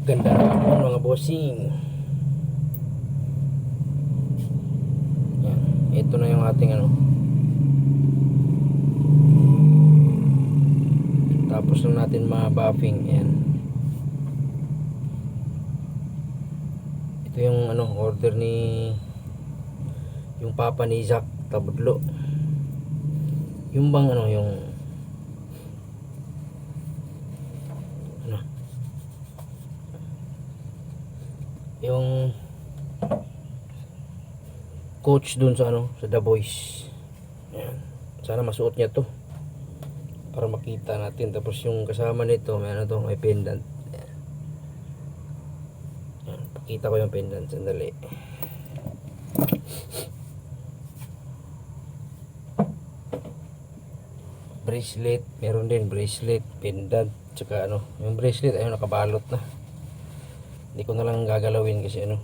Ganda naman mga bossing. Yan. Ito na yung ating ano. Tapos na natin ma-buffing. Yan. Ito yung ano, order ni yung papa ni Zack Tabudlo. Yung bang ano, yung ano, yung coach dun sa ano, sa The Boys. Ayan. Sana masuot niya to para makita natin. Tapos yung kasama nito, may ano to, may pendant. Ayan. Pakita ko yung pendant, sandali. Bracelet, meron din bracelet, pendant, tsaka ano, yung bracelet ayun nakabalot na. Hindi ko na lang gagalawin kasi ano,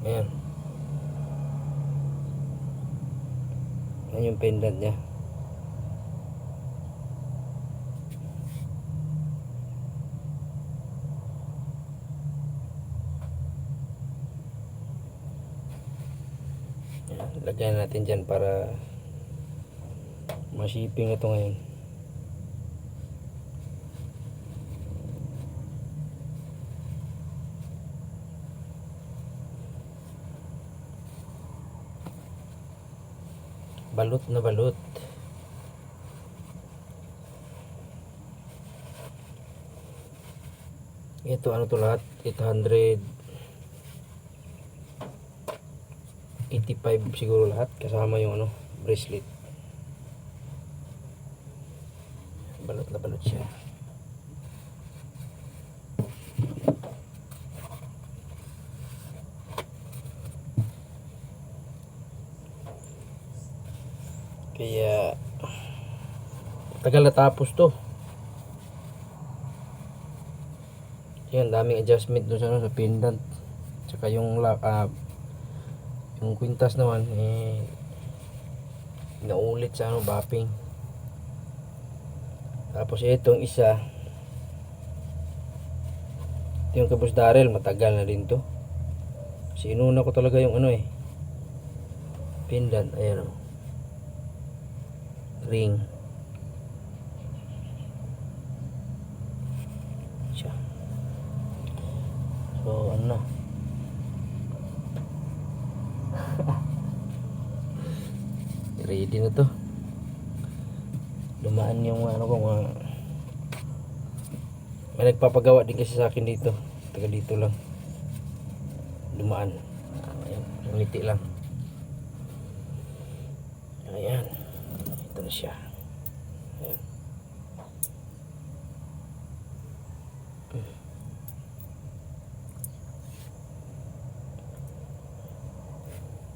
ayan. Ayan yung pendant niya. Ayan, lagyan natin dyan para ma-shipping ito ngayon. Balot na balot. Ito ano to lahat? 885 siguro lahat kasama yung ano, bracelet. Balot na balot siya. Kaya tagal na tapos to. Yan, daming adjustment doon sa, ano, sa pendant. Tsaka yung yung kwintas naman naulit sa ano, bapping. Tapos itong isa, ito yung Kabus Darrell, matagal na din to. Kasi inuna ko talaga yung ano pendant, ayan o. Ring. Siya. So ano na. Ready na to. Dumaan yung ano ko may nagpapagawa din kasi sa akin dito. Taga dito lang. Dumaan. Ayan, ngiti lang. Ayan. Ito na siya. Ayan.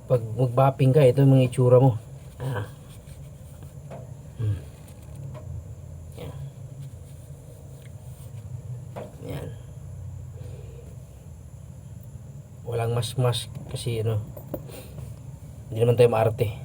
Pag magbapping ka, ito yung mga itsura mo. Yan. Yan. Walang mas kasi ano, hindi naman tayo maarte.